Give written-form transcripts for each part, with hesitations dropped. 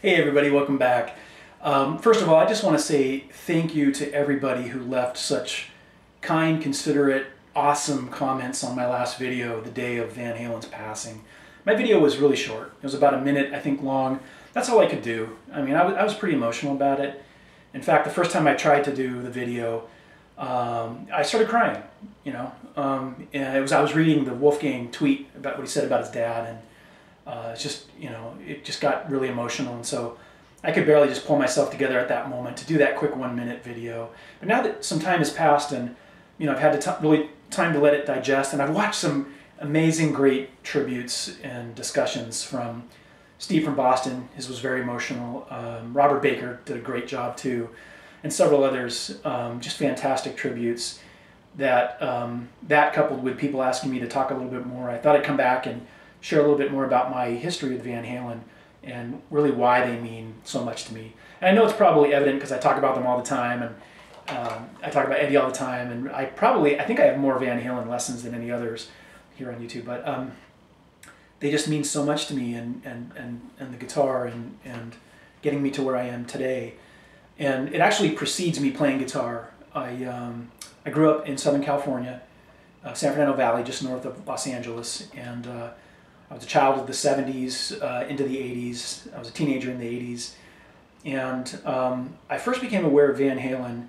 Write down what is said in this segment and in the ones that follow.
Hey everybody, welcome back. First of all, I just want to say thank you to everybody who left such kind, considerate, awesome comments on my last video, the day of Van Halen's passing. My video was really short. It was about a minute, I think, long. That's all I could do. I mean, I was pretty emotional about it. In fact, the first time I tried to do the video, I started crying, you know. And I was reading the Wolfgang tweet about what he said about his dad, and it's just, you know, it just got really emotional, and so I could barely just pull myself together at that moment to do that quick 1-minute video. But now that some time has passed, and you know, I've had really time to let it digest, and I've watched some amazing, great tributes and discussions from Steve from Boston. His was very emotional. Robert Baker did a great job too, and several others. Just fantastic tributes. That coupled with people asking me to talk a little bit more, I thought I'd come back and share a little bit more about my history with Van Halen and really why they mean so much to me. And I know it's probably evident because I talk about them all the time, and I talk about Eddie all the time, and I think I have more Van Halen lessons than any others here on YouTube, but they just mean so much to me, and the guitar and getting me to where I am today. And it actually precedes me playing guitar. I grew up in Southern California, San Fernando Valley, just north of Los Angeles, and I was a child of the 70s into the 80s. I was a teenager in the 80s. And I first became aware of Van Halen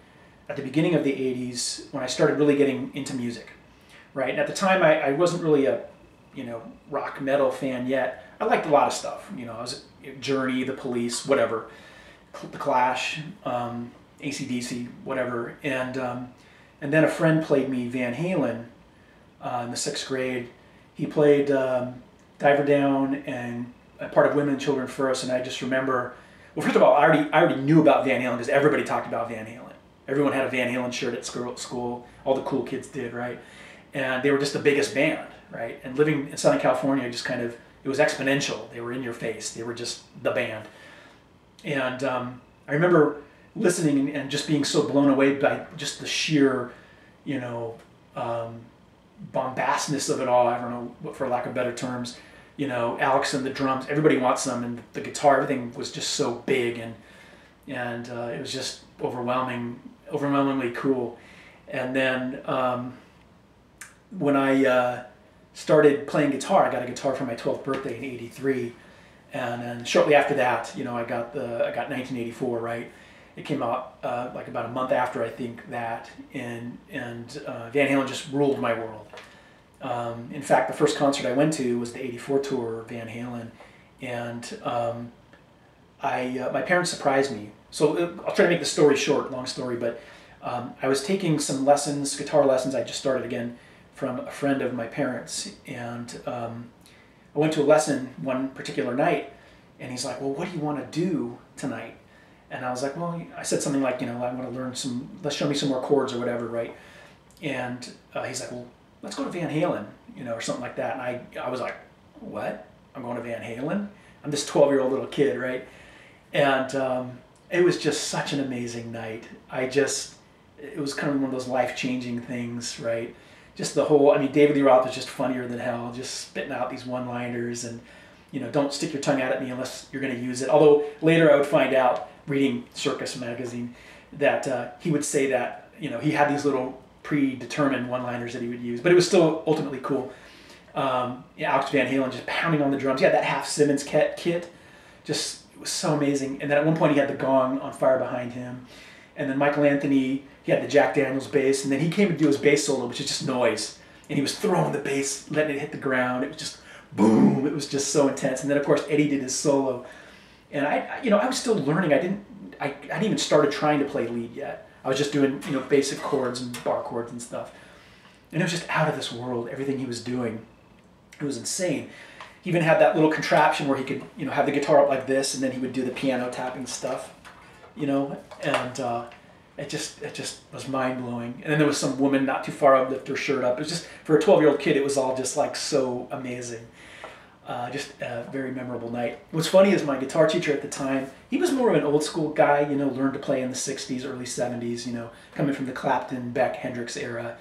at the beginning of the 80s when I started really getting into music, right? And at the time, I wasn't really a, you know, rock metal fan yet. I liked a lot of stuff. You know, I was Journey, The Police, whatever, The Clash, AC/DC, whatever. And then a friend played me Van Halen in the 6th grade. He played Diver Down and a part of Women and Children First, and I just remember, well, first of all, I already knew about Van Halen because everybody talked about Van Halen. Everyone had a Van Halen shirt at school. All the cool kids did, right? And they were just the biggest band, right? And living in Southern California, just kind of, it was exponential. They were in your face. They were just the band. And I remember listening and just being so blown away by just the sheer, you know, bombastness of it all. I don't know, for lack of better terms. You know, Alex and the drums, everybody wants them, and the guitar, everything was just so big, and it was just overwhelmingly cool. And then when I started playing guitar, I got a guitar for my 12th birthday in '83, and then shortly after that, you know, I got 1984, right? It came out like about a month after, I think, that, and Van Halen just ruled my world. In fact, the first concert I went to was the '84 tour of Van Halen, and my parents surprised me. So I'll try to make the story short, long story, but I was taking some lessons, guitar lessons. I just started again from a friend of my parents, and I went to a lesson one particular night, and he's like, "Well, what do you want to do tonight?" And I was like, well, I said something like, you know, I want to learn let's show me some more chords or whatever, right? And he's like, well, let's go to Van Halen, you know, or something like that. And I was like, what? I'm going to Van Halen? I'm this 12-year-old little kid, right? And it was just such an amazing night. It was kind of one of those life-changing things, right? Just the whole, I mean, David Lee Roth was just funnier than hell, just spitting out these one-liners, and, you know, don't stick your tongue out at me unless you're going to use it. Although later I would find out, reading Circus magazine, that he would say that, you know, he had these little predetermined one-liners that he would use, but it was still ultimately cool. Alex Van Halen just pounding on the drums. He had that half Simmons kit, just, it was so amazing. And then at one point he had the gong on fire behind him, and then Michael Anthony, he had the Jack Daniels bass, and then he came to do his bass solo, which is just noise, and he was throwing the bass, letting it hit the ground. It was just boom. It was just so intense. And then of course Eddie did his solo. And I was still learning. I hadn't even started trying to play lead yet. I was just doing, you know, basic chords and bar chords and stuff. And it was just out of this world, everything he was doing. It was insane. He even had that little contraption where he could, you know, have the guitar up like this, and then he would do the piano tapping stuff, you know, and it just was mind-blowing. And then there was some woman not too far up, lift her shirt up. It was just, for a 12-year-old kid, it was all just like so amazing. Just a very memorable night. What's funny is my guitar teacher at the time, he was more of an old school guy, you know, learned to play in the 60s, early 70s, you know, coming from the Clapton, Beck, Hendrix era.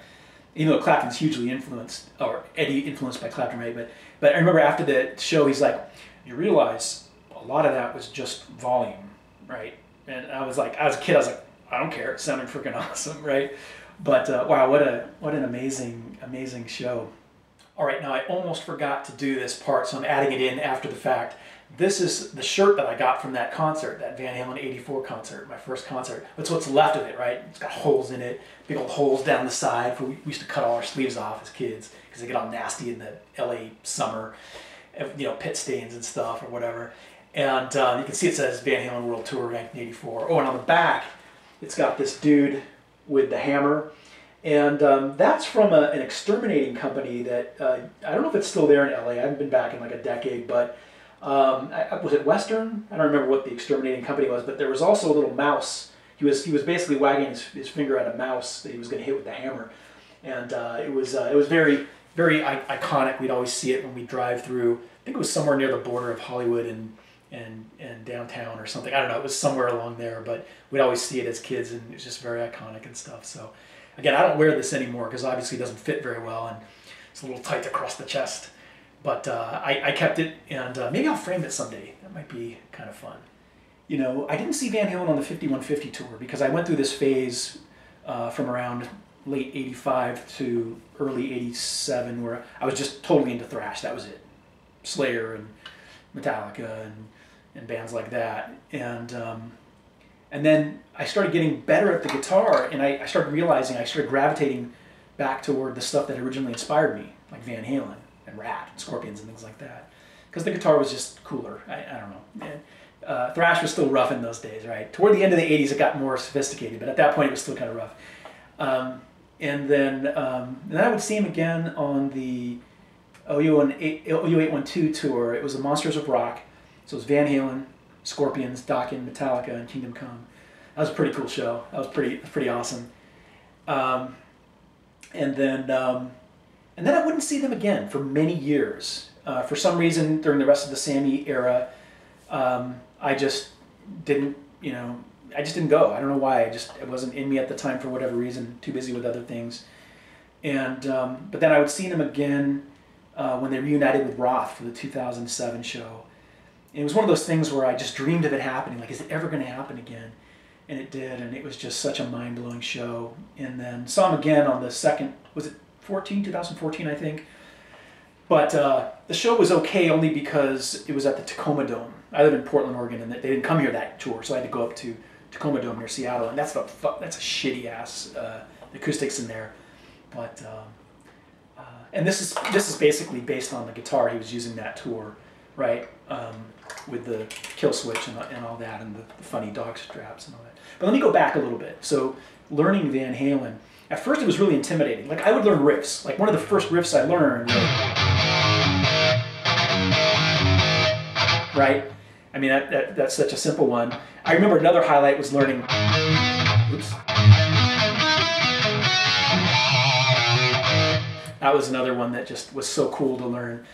Even though Clapton's hugely influenced, or Eddie influenced by Clapton, right? But I remember after the show, he's like, you realize a lot of that was just volume, right? And I was like, as a kid, I was like, I don't care. It sounded freaking awesome, right? But wow, what an amazing show. All right, now I almost forgot to do this part, so I'm adding it in after the fact. This is the shirt that I got from that concert, that Van Halen '84 concert, my first concert. That's what's left of it, right? It's got holes in it, big old holes down the side. We used to cut all our sleeves off as kids because they get all nasty in the LA summer, you know, pit stains and stuff or whatever. And you can see it says Van Halen World Tour 1984. Oh, and on the back, it's got this dude with the hammer. And that's from an exterminating company that, I don't know if it's still there in LA. I haven't been back in like a decade, but was it Western? I don't remember what the exterminating company was, but there was also a little mouse. He was basically wagging his finger at a mouse that he was going to hit with the hammer. And it was very, very iconic. We'd always see it when we drive through. I think it was somewhere near the border of Hollywood and downtown or something. I don't know. It was somewhere along there, but we'd always see it as kids, and it was just very iconic and stuff. So again, I don't wear this anymore because obviously it doesn't fit very well, and it's a little tight across the chest. But I kept it, and maybe I'll frame it someday. That might be kind of fun. You know, I didn't see Van Halen on the 5150 tour because I went through this phase from around late '85 to early '87 where I was just totally into thrash. That was it. Slayer and Metallica and bands like that. And then I started getting better at the guitar, and I started realizing I started gravitating back toward the stuff that originally inspired me, like Van Halen and Rat and Scorpions and things like that. Because the guitar was just cooler. I don't know. And, thrash was still rough in those days, right? Toward the end of the '80s, it got more sophisticated, but at that point, it was still kind of rough. And then I would see him again on the OU812 tour. It was the Monsters of Rock. So it was Van Halen, Scorpions, Dokken, Metallica, and Kingdom Come. That was a pretty cool show. That was pretty awesome. And then I wouldn't see them again for many years. For some reason, during the rest of the Sammy era, I just didn't, I just didn't go. I don't know why. It wasn't in me at the time for whatever reason. Too busy with other things. And but then I would see them again when they reunited with Roth for the 2007 show. And it was one of those things where I just dreamed of it happening. Like, is it ever going to happen again? And it did, and it was just such a mind-blowing show. And then saw him again on the second, was it 2014, I think? But the show was okay only because it was at the Tacoma Dome. I live in Portland, Oregon, and they didn't come here that tour, so I had to go up to Tacoma Dome near Seattle, and that's a shitty-ass acoustics in there. But and this is basically based on the guitar he was using that tour, right? With the kill switch and all that, and the funny dog straps and all that. But let me go back a little bit. So learning Van Halen, at first it was really intimidating. Like, I would learn riffs. Like, one of the first riffs I learned, right? I mean, that's such a simple one. I remember another highlight was learning, oops. That was another one that just was so cool to learn.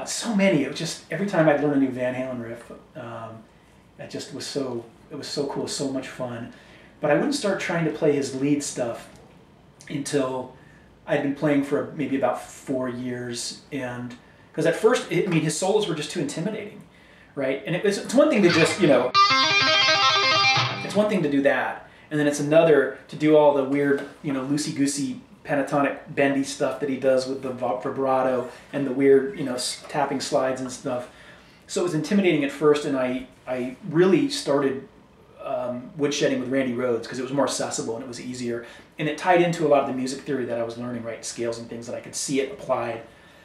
So many. It was just, every time I'd learn a new Van Halen riff, that just was so, it was so cool, so much fun. But I wouldn't start trying to play his lead stuff until I'd been playing for maybe about 4 years. And because at first, his solos were just too intimidating, right? And it's one thing to just, it's one thing to do that. And then it's another to do all the weird, loosey-goosey pentatonic bendy stuff that he does with the vibrato and the weird, tapping slides and stuff. So it was intimidating at first, and I really started woodshedding with Randy Rhoads because it was more accessible and it was easier. And it tied into a lot of the music theory that I was learning, right? Scales and things that I could see it applied.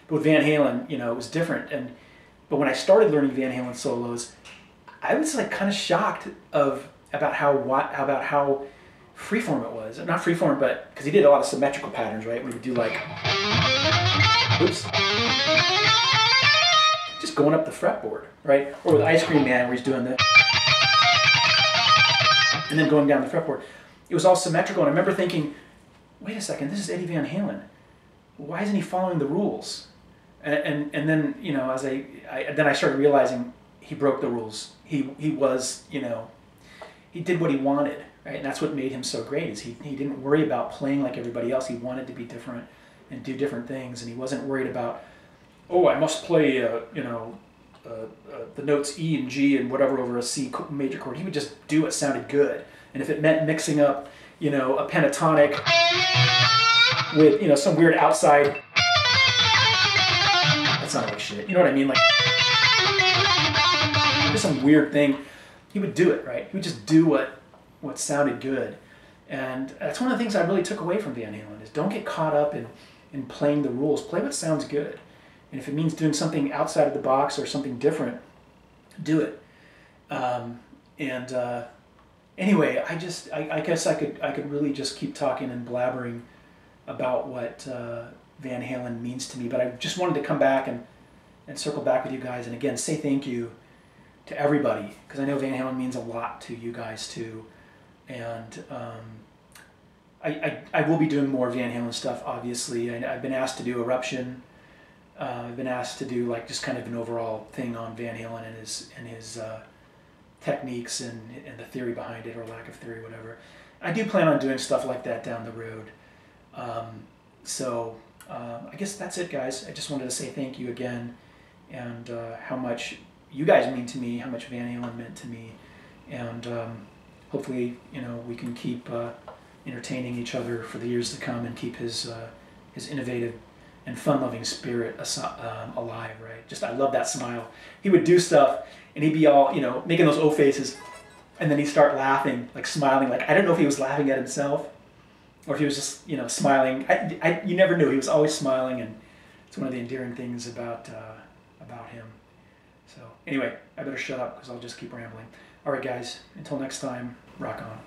But with Van Halen, it was different. But when I started learning Van Halen solos, I was like kind of shocked about how freeform it was. Not freeform, but because he did a lot of symmetrical patterns, right? Where he would do like, oops, just going up the fretboard, right? Or with Ice Cream Man, where he's doing the, and then going down the fretboard. It was all symmetrical, and I remember thinking, wait a second, this is Eddie Van Halen. Why isn't he following the rules? And then, as then I started realizing he broke the rules. He was, he did what he wanted. Right? And that's what made him so great, is he didn't worry about playing like everybody else. He wanted to be different and do different things, and he wasn't worried about, oh, I must play, the notes E and G and whatever over a C major chord. He would just do what sounded good. And if it meant mixing up, you know, a pentatonic with, you know, some weird outside, that sounded like shit. You know what I mean? Like, just some weird thing. He would do it, right? He would just do what sounded good. And that's one of the things I really took away from Van Halen is don't get caught up in playing the rules. Play what sounds good. And if it means doing something outside of the box or something different, do it. Anyway, I guess I could really just keep talking and blabbering about what Van Halen means to me. But I just wanted to come back and circle back with you guys and again say thank you to everybody, because I know Van Halen means a lot to you guys too. And I will be doing more Van Halen stuff, obviously. I've been asked to do Eruption. I've been asked to do like just kind of an overall thing on Van Halen and his techniques and the theory behind it, or lack of theory, whatever. I do plan on doing stuff like that down the road. I guess that's it, guys. I just wanted to say thank you again, and how much you guys mean to me, how much Van Halen meant to me, and hopefully, you know, we can keep entertaining each other for the years to come and keep his innovative and fun-loving spirit alive, right? Just, I love that smile. He would do stuff, and he'd be all, you know, making those O faces, and then he'd start laughing, like smiling, like, I don't know if he was laughing at himself, or if he was just, you know, smiling. You never knew. He was always smiling, and it's one of the endearing things about him. So, anyway, I better shut up, because I'll just keep rambling. All right, guys, until next time, rock on.